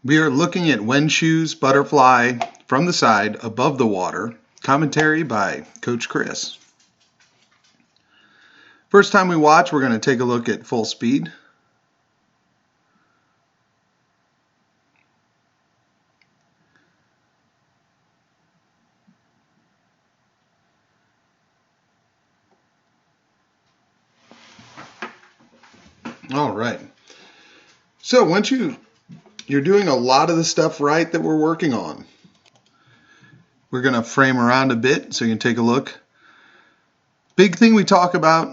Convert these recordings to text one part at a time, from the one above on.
We are looking at Wenshu's butterfly from the side above the water. Commentary by Coach Chris. First time we watch, we're going to take a look at full speed. All right. So once you're doing a lot of the stuff right that we're working on. We're going to frame around a bit so you can take a look. Big thing we talk about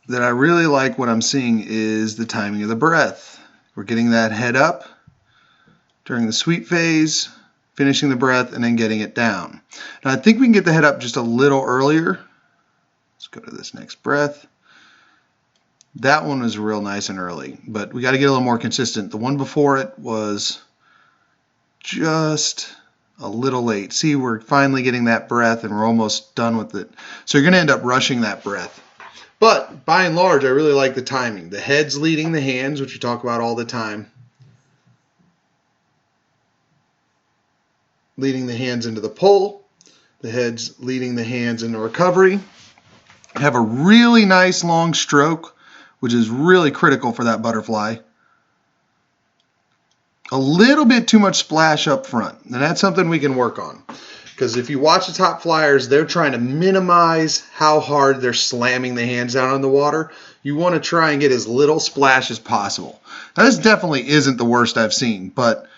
that I really like what I'm seeing is the timing of the breath. We're getting that head up during the sweep phase, finishing the breath, and then getting it down. Now I think we can get the head up just a little earlier. Let's go to this next breath. That one was real nice and early, but we got to get a little more consistent. The one before it was just a little late. See, we're finally getting that breath and we're almost done with it. So you're going to end up rushing that breath. But by and large, I really like the timing. The head's leading the hands, which we talk about all the time. Leading the hands into the pull. The head's leading the hands into recovery. Have a really nice long stroke, which is really critical for that butterfly. A little bit too much splash up front, and that's something we can work on. Because if you watch the top flyers, they're trying to minimize how hard they're slamming the hands down on the water. You want to try and get as little splash as possible. Now, this definitely isn't the worst I've seen, but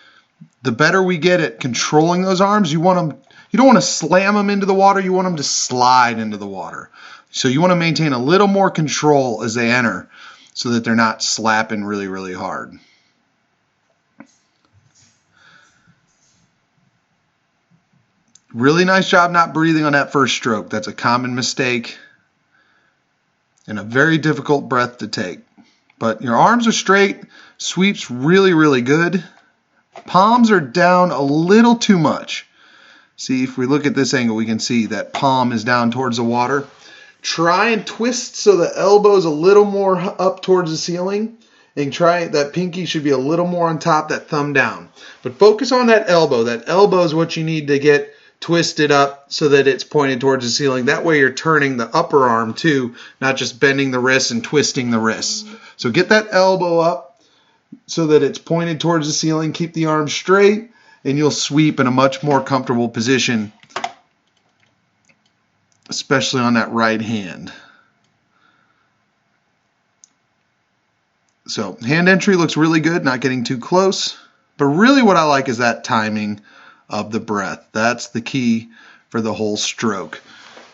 the better we get at controlling those arms, you don't want to slam them into the water, you want them to slide into the water. So you want to maintain a little more control as they enter so that they're not slapping really, really hard. Really nice job not breathing on that first stroke. That's a common mistake and a very difficult breath to take. But your arms are straight, sweep's really, really good. Palms are down a little too much. See, if we look at this angle, we can see that palm is down towards the water. Try and twist so the elbow is a little more up towards the ceiling. And try that pinky should be a little more on top, that thumb down. But focus on that elbow. That elbow is what you need to get twisted up so that it's pointed towards the ceiling. That way you're turning the upper arm too, not just bending the wrists and twisting the wrists. So get that elbow up so that it's pointed towards the ceiling. Keep the arm straight and you'll sweep in a much more comfortable position, especially on that right hand. So hand entry looks really good, not getting too close. But really what I like is that timing of the breath. That's the key for the whole stroke.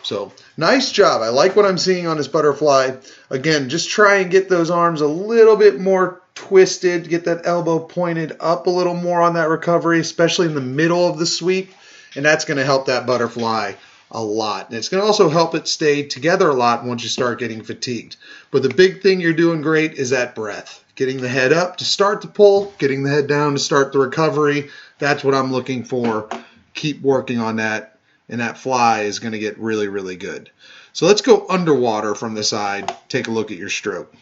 So nice job. I like what I'm seeing on this butterfly. Again, just try and get those arms a little bit more twisted. Get that elbow pointed up a little more on that recovery, especially in the middle of the sweep. And that's going to help that butterfly a lot. And it's going to also help it stay together a lot once you start getting fatigued. But the big thing you're doing great is that breath. Getting the head up to start the pull, getting the head down to start the recovery. That's what I'm looking for. Keep working on that, and that fly is going to get really, really good. So let's go underwater from the side. Take a look at your stroke.